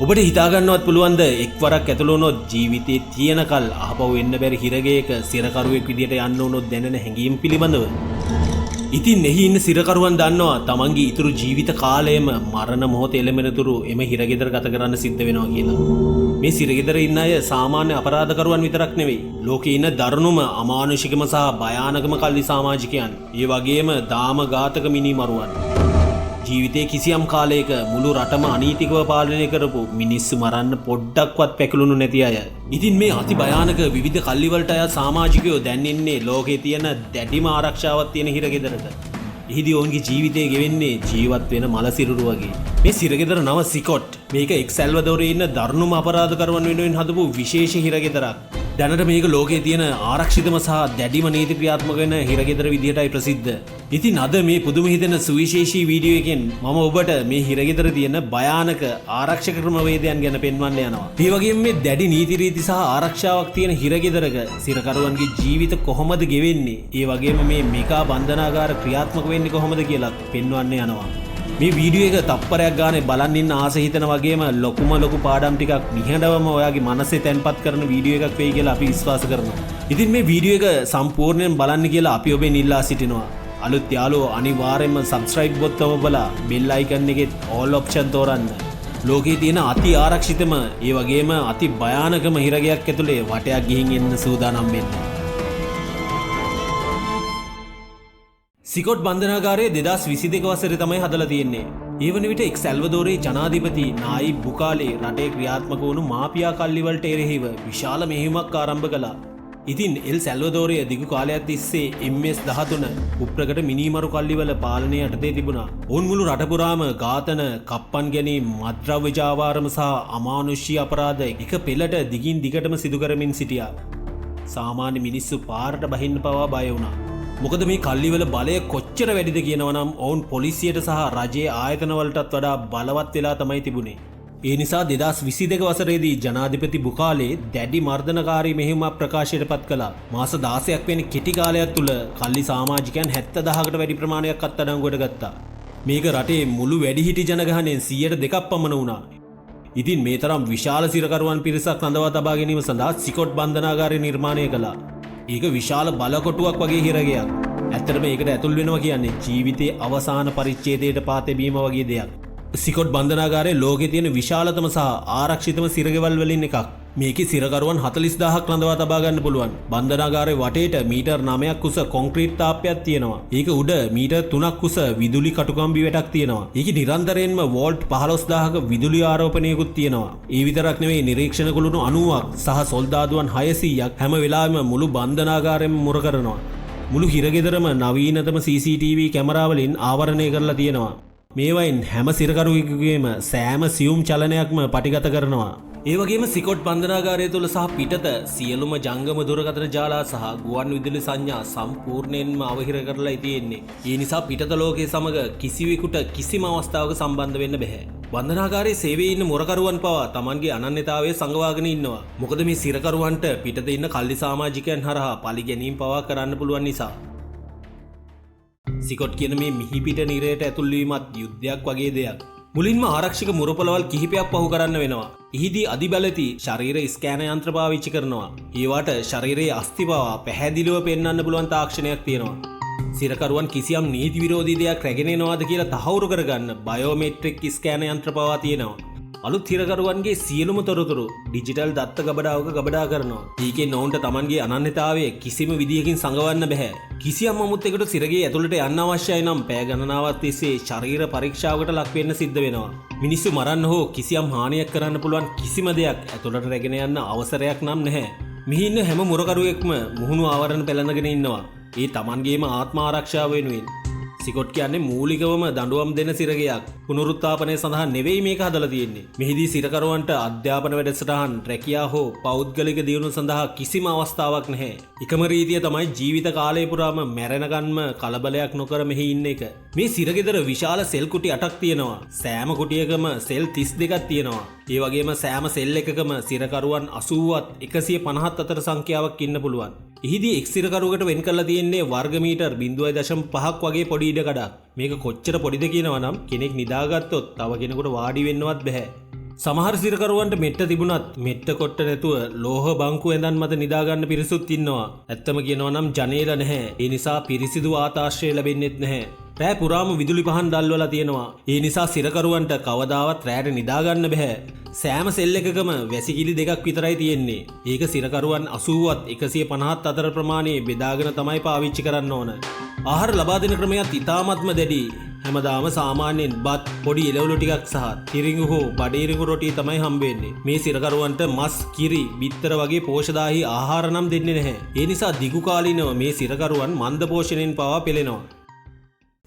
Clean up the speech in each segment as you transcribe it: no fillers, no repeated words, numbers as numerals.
ඔබට හිතාගන්නවත් පුළුවන්ද එක්වරක් ඇතුළු වුණොත් ජීවිතේ තියෙනකල් ආපහු එන්න බැරි හිරගයක සිරකරුවෙක් විදියට යන්න වුණොත් දැනෙන හැඟීම් පිළිබඳව? ඉතින් එහි ඉන්න සිරකරුවන් දන්නවා තමන්ගේ ඉතුරු ජීවිත කාලයම මරණ මොහොතේ එළඹෙනතුරු එම හිරගෙදර ගත කරන්න සිද්ධ වෙනවා කියලා. මේ සිරගෙදර ඉන්න අය සාමාන්‍ය අපරාධකරුවන් විතරක් නෙවෙයි. ලෝකේ ඉන්න දරුණුම අමානුෂිකම සහ භයානකම කල්ලි සමාජිකයන්. ඒ වගේම දාම ඝාතක මිනිමරුවන්. ජීවිතේ කිසියම් කාලයක මුළු රටම අනීතිකව පාලනය කරපු මිනිස්සු මරන්න පොඩ්ඩක්වත් පැකිලුණු නැති අය. ඉතින් මේ අති භයානක විවිධ කල්ලිවලට අය සමාජිකයෝ දැන් ඉන්නේ ලෝකේ තියෙන දැඩිම ආරක්ෂාවක් තියෙන හිරගෙදරක. එහිදී ඔවුන්ගේ ජීවිතය ගෙවෙන්නේ ජීවත් වෙන මල සිරුරු වගේ. මේ සිරගෙදර නම සිකොට්. මේක එක් සැල්වදෝරේ ඉන්න දරුණුම අපරාධකරුවන් වෙනුවෙන් හදපු විශේෂ හිරගෙදරක්. දැනට මේක ලෝකයේ තියෙන ආරක්ෂිතම සහ දැඩිම නීති ක්‍රියාත්මක වෙන හිරගෙදර විදියටයි ප්‍රසිද්ධ. ඉතින් අද මේ පුදුම හිතෙන සුවිශේෂී වීඩියෝ එකෙන් මම ඔබට මේ හිරගෙදර තියෙන භයානක ආරක්ෂක ක්‍රමවේදයන් ගැන පෙන්වන්න යනවා. ඒ වගේම මේ දැඩි නීති රීති සහ ආරක්ෂාවක් තියෙන හිරගෙදරක සිරකරුවන්ගේ ජීවිත කොහොමද ගෙවෙන්නේ? ඒ වගේම මේ මෙකා බන්ධනාගාර ක්‍රියාත්මක වෙන්නේ කොහොමද කියලා පෙන්වන්න යනවා. මේ වීඩියෝ එක තප්පරයක් ගානේ බලන් ඉන්න ආස හිතන වගේම ලොකු පාඩම් ටිකක් නිහඬවම ඔයාගේ මනසේ තැන්පත් කරන වීඩියෝ එකක් වෙයි කියලා අපි විශ්වාස කරනවා. ඉතින් මේ වීඩියෝ එක සම්පූර්ණයෙන් බලන්න කියලා අපි ඔබෙන් ඉල්ලා සිටිනවා. අලුත් යාළුවෝ අනිවාර්යයෙන්ම subscribe බොත්තම බලලා bell icon එකේ all option තෝරන්න. ලෝකයේ තියෙන අති ආරක්ෂිතම ඒ වගේම අති භයානකම හිරගයක් ඇතුලේ වටයක් ගිහින් එන්න සූදානම් වෙන්න. සිකොට් බන්ධනාගාරය 2022 වසරේ තමයි හදලා තියෙන්නේ. ඒ වන විට එක් සැල්වදෝරේ ජනාධිපති නායිබ් බුකාලේ රටේ ක්‍රියාත්මක වුණු මාපියා කල්ලි වලට එරෙහිව විශාල මෙහෙයුමක් ආරම්භ කළා. ඉතින් එල් සැල්වදෝරය දිගු කාලයක් තිස්සේ MS-13 උප්‍රකට මිනිමරු කල්ලිවල පාලනය යටතේ තිබුණා. ඔවුන් මුළු රට පුරාම ඝාතන, කප්පන් ගැනීම, මත්ද්‍රව්‍ය ජාවාරම සහ අමානුෂ්‍ය අපරාධ එක පෙළට දිගින් දිගටම සිදු කරමින් සිටියා. සාමාන්‍ය මිනිස්සු පාරට බහින්න පවා බය වුණා. මොකද මේ කල්ලිවල බලය කොච්චර වැඩිද කියනවනම් ඔවුන් පොලිසියට සහ රජයේ ආයතනවලටත් වඩා බලවත් වෙලා තමයි තිබුණේ. ඒ නිසා 2022 වසරේදී ජනාධිපති බුකාලේ දැඩි මර්ධනකාරී මෙහෙයුමක් ප්‍රකාශයට පත් කළා. මාස 16ක් වෙන කෙටි කාලයක් තුල කල්ලි සමාජිකයන් 70000කට වැඩි ප්‍රමාණයක් අත්අඩංගුවට ගත්තා. මේක රටේ මුළු වැඩිහිටි ජනගහනයෙන් 2%ක් පමණ වුණා. ඉතින් මේ තරම් විශාල සිරකරුවන් පිරිසක් රඳවා තබා ගැනීම සඳහා සිකොට් බන්ධනාගාරය නිර්මාණය කළා. ඒක විශාල බලකොටුවක් වගේ හිරගයක්. ඇත්තටම ඒකට ඇතුල් වෙනවා කියන්නේ ජීවිතයේ අවසාන පරිච්ඡේදයට පාතැබීම වගේ දෙයක්. සිකොට් බන්ධනාගාරය ලෝකයේ තියෙන විශාලතම සහ ආරක්ෂිතම සිරගෙවල් වලින් එකක්. මේකේ සිරකරුවන් 40000ක් රඳවා තබා ගන්න පුළුවන්. බන්ධනාගාරයේ වටේට මීටර් 9ක් උස කොන්ක්‍රීට් තාප්පයක් තියෙනවා. ඒක උඩ මීටර් 3ක් උස විදුලි කටුකම්බි වැටක් තියෙනවා. ඒකේ නිරන්තරයෙන්ම වෝල්ට් 15000ක විදුලි ආරෝපණයකුත් තියෙනවා. ඒ විතරක් නෙවෙයි නිරීක්ෂණ කුළුණු 90ක් සහ සොල්දාදුවන් 600ක් හැම වෙලාවෙම මුළු බන්ධනාගාරයම මුර කරනවා. මුළු හිරගෙදරම නවීනතම CCTV කැමරාවලින් ආවරණය කරලා තියෙනවා. මේවයින් හැම සිරකරුවෙකුගේම සෑම සියුම් චලනයක්ම පටිගත කරනවා. ඒ වගේම සිකොට් බන්ධනාගාරය තුළ සහ පිටත සියලුම ජංගම දුරකථන ජාලා සහ ගුවන් විදුලි සංඥා සම්පූර්ණයෙන්ම අවහිර කරලා තියෙන්නේ. ඒ නිසා පිටත ලෝකයේ සමග කිසිවෙකුට කිසිම අවස්ථාවක සම්බන්ධ වෙන්න බෑ. බන්ධනාගාරයේ සේවයේ ඉන්න මොරකරුවන් පවා Tamanගේ අනන්‍යතාවය සංගවාගෙන ඉන්නවා. මොකද මේ සිරකරුවන්ට පිටත ඉන්න කල්ලි සමාජිකයන් හරහා පලි ගැනීම පවා කරන්න පුළුවන් නිසා. සිකොට් කියන මේ මිහිපිට නිරයට ඇතුල්වීමත් යුද්ධයක් වගේ දෙයක්. මුලින්ම ආරක්ෂක මුරපොළවල් කිහිපයක් පහු කරන්න වෙනවා. එහිදී අධිබලති ශරීර ස්කෑන යන්ත්‍ර පාවිච්චි කරනවා. ඒවට ශරීරයේ අස්ථි පවා පැහැදිලිව පෙන්වන්න පුළුවන් තාක්ෂණයක් තියෙනවා. සිරකරුවන් කිසියම් නීති විරෝධී දෙයක් රැගෙන එනවාද කියලා තහවුරු කරගන්න බයෝමෙට්‍රික් ස්කෑන යන්ත්‍ර පවා තියෙනවා. අලුත් හිරකරුවන්ගේ සියලුම තොරතුරු ඩිජිටල් දත්ත ගබඩාවක ගබඩා කරනවා. ඒකෙන් ඔවුන්ට Tamanගේ අනන්‍යතාවය කිසිම විදියකින් සංගවන්න බෑ. කිසියම් අමුත්තෙකුට සිරගේ ඇතුළට යන්න අවශ්‍යයි නම් පෑ ගණනාවක් තිස්සේ ශරීර පරීක්ෂාවකට ලක් වෙන්න සිද්ධ වෙනවා. මිනිස්සු මරන්න හෝ කිසියම් හානියක් කරන්න පුළුවන් කිසිම දෙයක් ඇතුළට රැගෙන යන්න අවසරයක් නම් නැහැ. මෙහි ඉන්න හැම මුරකරුවෙක්ම මුහුණු ආවරණ පැලඳගෙන ඉන්නවා. ඒ Tamanගේම ආත්ම ආරක්ෂාව වෙනුවෙන්. සිකොට් කියන්නේ මූලිකවම දඬුවම් දෙන සිරගයක්. පුනරුත්ථාපනය සඳහා නෙවෙයි මේක හදලා තියෙන්නේ. මෙහිදී සිරකරුවන්ට අධ්‍යාපන වැඩසටහන්, රැකියා හෝ පෞද්ගලික දියුණුව සඳහා කිසිම අවස්ථාවක් නැහැ. එකම රීතිය තමයි ජීවිත කාලය පුරාම මැරෙනකන්ම කලබලයක් නොකර මෙහි ඉන්න එක. මේ සිරගෙදර විශාල සෙල් කුටි 8ක් තියෙනවා. සෑම කුටියකම සෙල් 32ක් තියෙනවා. ඒ වගේම සෑම සෙල් එකකම සිරකරුවන් 80ත් 150ත් අතර සංඛ්‍යාවක් ඉන්න පුළුවන්. එහිදී එක් සිරකරුවකට වෙන් කරලා තියෙන්නේ වර්ග මීටර් 0.5ක් වගේ පොඩි ඉඩකඩක්. මේක කොච්චර පොඩිද කියනවා නම් කෙනෙක් නිදාගත්තොත් තව කෙනෙකුට වාඩි වෙන්නවත් බෑ. සමහර සිරකරුවන්ට මෙට්ට තිබුණත් මෙට්ට කොට්ට නැතුව ලෝහ බංකු ඇඳන් මත නිදාගන්න පිරිසුත් ඉන්නවා. ඇත්තම කියනවා නම් ජනේල නැහැ. ඒ නිසා පිරිසිදු වාතාශ්‍රය ලැබෙන්නෙත් නැහැ. රෑ පුරාම විදුලි පහන් දැල්වලා තියෙනවා. ඒ නිසා සිරකරුවන්ට කවදාවත් රෑට නිදාගන්න බෑ. සෑම සෙල් එකකම වැසිකිලි දෙකක් විතරයි තියෙන්නේ. ඒක සිරකරුවන් 80ත් 150ත් අතර ප්‍රමාණයේ බෙදාගෙන තමයි පාවිච්චි කරන්න ඕන. ආහාර ලබා දෙන ක්‍රමයත් ඉතාමත්ම දැඩි. හැමදාම සාමාන්‍යයෙන් බත් පොඩි එළවලු ටිකක් සහ තිරිඟු හෝ බඩේරිඟු රොටි තමයි හම්බෙන්නේ. මේ සිරකරුවන්ට මස්, කිරි, බිත්තර වගේ පෝෂදායී ආහාර නම් දෙන්නේ නැහැ. ඒ නිසා දිගු කාලීනව මේ සිරකරුවන් මන්ද පෝෂණයෙන් පවා පෙළෙනවා.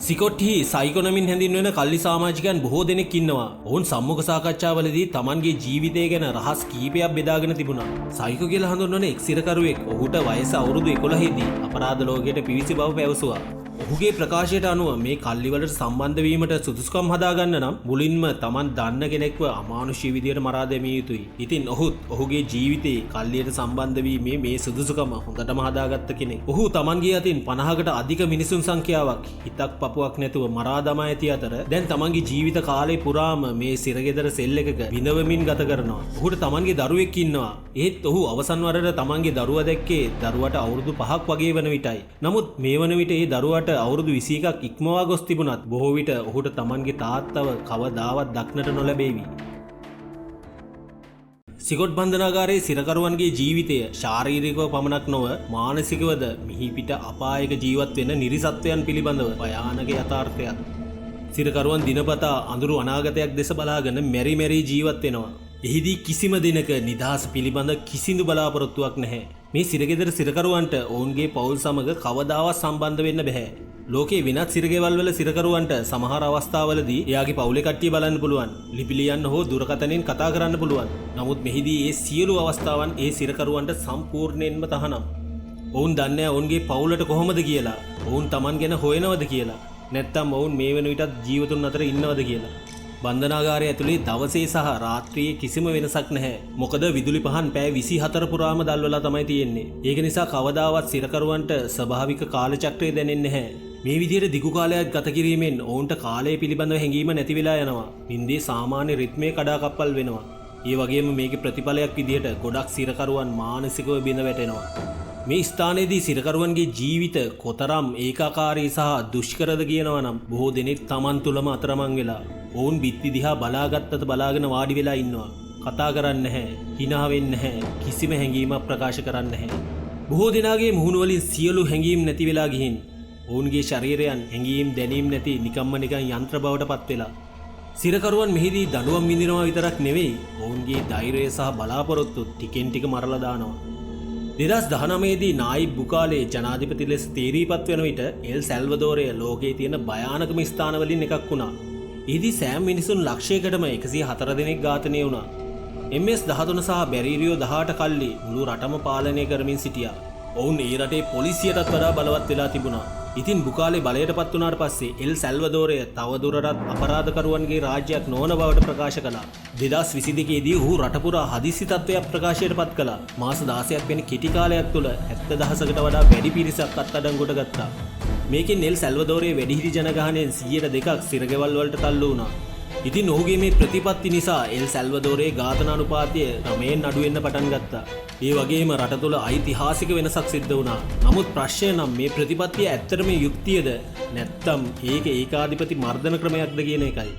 සිකොට්හි සයිකොනමින් හැඳින්වෙන කල්ලි සමාජිකයන් බොහෝ දෙනෙක් ඉන්නවා. ඔවුන් සම්මුඛ සාකච්ඡාවලදී Tamanගේ ජීවිතය ගැන රහස් කීපයක් බෙදාගෙන තිබුණා. සයිකෝ කියලා හඳුන්වන එක් සිරකරුවෙක් ඔහුට වයස අවුරුදු 11 දී අපරාධ ලෝකයට පිවිසි බව පැවසුවා. ඔහුගේ ප්‍රකාශයට අනුව මේ කල්ලිවලට සම්බන්ධ වීමට සුදුසුකම් හදාගන්න නම් මුලින්ම Taman දන්න කෙනෙක්ව අමානුෂී විදියට මරා දැමිය යුතුයි. ඉතින් ඔහුගේ ජීවිතේ කල්ලියට සම්බන්ධ වීමේ මේ සුදුසුකම හොඳටම හදාගත්ත කෙනෙක්. ඔහු Tamanගේ අතින් 50කට අධික මිනිසුන් සංඛ්‍යාවක් හිතක් පපුවක් නැතුව මරා දමා ඇති අතර දැන් Tamanගේ ජීවිත කාලේ පුරාම මේ සිරගෙදර සෙල් එකක විනවමින් ගත කරනවා. ඔහුට Tamanගේ දරුවෙක් ඉන්නවා. ඒත් ඔහු අවසන් වරට Tamanගේ දරුවා දැක්කේ දරුවට අවුරුදු 5ක් වගේ වන විටයි. නමුත් මේ වන විට ඒ දරුවාට අවුරුදු 21ක් ඉක්මවා ගොස් තිබුණත් බොහෝ විට ඔහුට Tamanගේ තාත්තව කවදාවත් දක්නට නොලැබේවි. සිකොට් බන්ධනාගාරයේ සිරකරුවන්ගේ ජීවිතය ශාරීරිකව පමණක් නොව මානසිකවද මිහිපිට අපායක ජීවත් වෙන නිරිසත්වයන් පිළිබඳව භයානක යථාර්ථයක්. සිරකරුවන් දිනපතා අඳුරු අනාගතයක් දෙස බලාගෙන මෙරි මෙරි ජීවත් වෙනවා. එහිදී කිසිම දිනක නිදහස පිළිබඳ කිසිදු බලාපොරොත්තුවක් නැහැ. මේ සිරගෙදර සිරකරුවන්ට ඔවුන්ගේ පවුල් සමග කවදාවත් සම්බන්ධ වෙන්න බෑ. ලෝකේ වෙනත් සිරගෙවල් වල සිරකරුවන්ට සමහර අවස්ථාවලදී එයාගේ පවුලේ කට්ටිය බලන්න පුළුවන්. ලිපි ලියන්න හෝ දුරකථනයෙන් කතා කරන්න පුළුවන්. නමුත් මෙහිදී ඒ සියලු අවස්ථාවන් ඒ සිරකරුවන්ට සම්පූර්ණයෙන්ම තහනම්. ඔවුන් දන්නේ ඔවුන්ගේ පවුලට කොහොමද කියලා. ඔවුන් Taman ගැන හොයනවද කියලා. නැත්නම් ඔවුන් මේ වෙන විටත් ජීවතුන් අතර ඉන්නවද කියලා. බන්ධනාගාරය ඇතුලේ දවසේ සහ රාත්‍රියේ කිසිම වෙනසක් නැහැ. මොකද විදුලි පහන් පැය 24 පුරාම දැල්වලා තමයි තියෙන්නේ. ඒක නිසා කවදාවත් සිරකරුවන්ට ස්වභාවික කාලචක්‍රය දැනෙන්නේ නැහැ. මේ විදිහට දිගු කාලයක් ගත කිරීමෙන් ඔවුන්ට කාලය පිළිබඳව හැඟීම නැති වෙලා යනවා. නිින්දේ සාමාන්‍ය රිද්මේ කඩාකප්පල් වෙනවා. ඒ වගේම මේකේ ප්‍රතිඵලයක් විදිහට ගොඩක් සිරකරුවන් මානසිකව බිඳ වැටෙනවා. මේ ස්ථානයේදී සිරකරුවන්ගේ ජීවිත කොතරම් ඒකාකාරී සහ දුෂ්කරද කියනවා නම් බොහෝ දෙනෙක් Taman තුලම අතරමං වෙලා ඔවුන් බිත්ති දිහා බලාගත්තත් බලාගෙන වාඩි වෙලා ඉන්නවා. කතා කරන්නේ නැහැ, hina වෙන්නේ නැහැ, කිසිම හැඟීමක් ප්‍රකාශ කරන්නේ නැහැ. බොහෝ දෙනාගේ මුහුණු වලින් සියලු හැඟීම් නැති වෙලා ගිහින් ඔවුන්ගේ ශරීරයන් හැඟීම් දැනීම් නැති නිකම්ම නිකන් යන්ත්‍ර බවට පත් වෙලා. සිරකරුවන් මෙහිදී දඬුවම් විඳිනවා විතරක් නෙවෙයි ඔවුන්ගේ ධෛර්යය සහ බලාපොරොත්තු ටිකෙන් ටික මරලා දානවා. 2019 දී නායිබ් බුකාලේ ජනාධිපති ලෙස තීරීපත් වෙන විට එල් සැල්වදෝරය ලෝකයේ තියෙන භයානකම ස්ථානවලින් එකක් වුණා. එහිදී සෑම මිනිසුන් ලක්ෂයකටම 104 දෙනෙක් ඝාතනය වුණා. MS-13 සහ බැරීරියෝ 18 කල්ලි මුළු රටම පාලනය කරමින් සිටියා. ඔවුන් ඒ රටේ පොලිසියටත් වඩා බලවත් වෙලා තිබුණා. ඉතින් බුකාලේ බලයට පත් වුණාට පස්සේ එල් සැල්වදෝරය තවදුරටත් අපරාධකරුවන්ගේ රාජ්‍යයක් නොවන බවට ප්‍රකාශ කළා. 2022 දී ඔහු රට පුරා හදිසි තත්ත්වයක් ප්‍රකාශයට පත් කළා. මාස 16ක් වෙන කෙටි කාලයක් තුළ 70,000කට වඩා වැඩි පිරිසක් අත්අඩංගුවට ගත්තා. මේකෙන් එල් සැල්වදෝරයේ වැඩිහිටි ජනගහනයෙන් 2%ක් සිරගෙවල් වලට තල්ලු වුණා. ඉතින් ඔහුගේ මේ ප්‍රතිපත්ති නිසා එල් සැල්වදෝරයේ ඝාතන අනුපාතය ක්‍රමයෙන් අඩු වෙන්න පටන් ගත්තා. ඒ වගේම රට තුළ ඓතිහාසික වෙනසක් සිද්ධ වුණා. නමුත් ප්‍රශ්නය නම් මේ ප්‍රතිපත්තිය ඇත්තටම යුක්තියද නැත්නම් ඒක ඒකාධිපති මර්ධන ක්‍රමයක්ද කියන එකයි.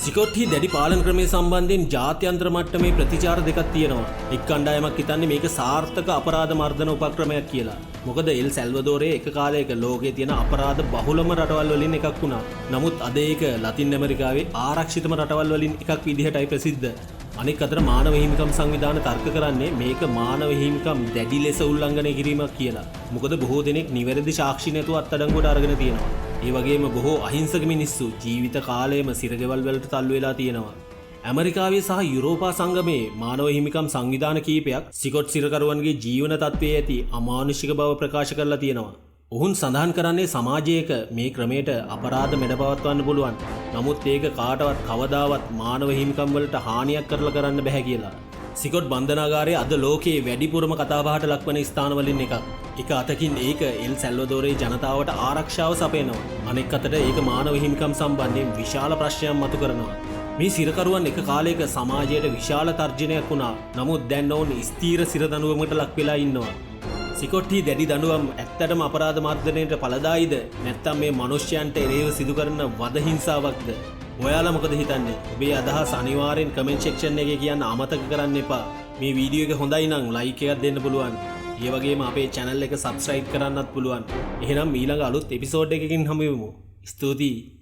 සිකොට්හි දැඩි පාලන ක්‍රමය සම්බන්ධයෙන් ජාත්‍යන්තර මට්ටමේ ප්‍රතිචාර දෙකක් තියෙනවා. එක් කණ්ඩායමක් හිතන්නේ මේක සාර්ථක අපරාධ මර්ධන උපක්‍රමයක් කියලා. මොකද එල් සැල්වදෝරයේ එක කාලයක ලෝකයේ තියෙන අපරාධ බහුලම රටවල් වලින් එකක් වුණා. නමුත් අද ඒක ලතින් ඇමරිකාවේ ආරක්ෂිතම රටවල් වලින් එකක් විදිහටයි ප්‍රසිද්ධ. අනෙක් අතට මානව හිමිකම් සංවිධාන තර්ක කරන්නේ මේක මානව හිමිකම් දැඩි ලෙස උල්ලංඝනය කිරීමක් කියලා. මොකද බොහෝ දෙනෙක් නිවැරදි සාක්ෂි නැතුව අත්අඩංගුවට අරගෙන තියෙනවා. ඒ වගේම බොහෝ අහිංසක මිනිස්සු ජීවිත කාලයම සිරගෙවල් වලට තල්ලු වෙලා තියෙනවා. ඇමරිකාවේ සහ යුරෝපා සංගමයේ මානව හිමිකම් සංවිධාන කීපයක් සිකොට් සිරකරුවන්ගේ ජීවන තත්ත්වයේ ඇති අමානුෂික බව ප්‍රකාශ කරලා තියෙනවා. ඔවුන් සඳහන් කරන්නේ සමාජයක මේ ක්‍රමයට අපරාධ මැඩපවත්වන්න පුළුවන්. නමුත් ඒක කාටවත් කවදාවත් මානව හිමිකම් වලට හානියක් කරලා කරන්න බෑ කියලා. සිකොට් බන්ධනාගාරය අද ලෝකයේ වැඩිපුරම කතාබහට ලක්වන ස්ථානවලින් එකක්. එක අතකින් ඒක එල් සැල්වදෝරේ ජනතාවට ආරක්ෂාව සපයනවා. අනෙක් අතට ඒක මානව හිමිකම් සම්බන්ධයෙන් විශාල ප්‍රශ්නයක් මතු කරනවා. මේ සිරකරුවන් එක කාලයක සමාජයට විශාල තර්ජනයක් වුණා. නමුත් දැන් ඔවුන් ස්ථීර සිර දඬුවමකට ලක් වෙලා ඉන්නවා. සිකොට්ටි දැඩි දඬුවම් ඇත්තටම අපරාධ මර්දනයට ඵලදායිද නැත්නම් මේ මිනිස්යන්ට එරෙහිව සිදු කරන වද හිංසාවක්ද? ඔයාලා මොකද හිතන්නේ? ඔබේ අදහස් අනිවාර්යෙන් කමෙන්ට් සෙක්ෂන් එකේ කියන්න අමතක කරන්න එපා. මේ වීඩියෝ එක හොඳයි නම් ලයික් එකක් දෙන්න පුළුවන්. ඒ වගේම අපේ channel එක subscribe කරන්නත් පුළුවන්. එහෙනම් ඊළඟ අලුත් එපිසෝඩ් එකකින් හමු වෙමු. ස්තුතියි.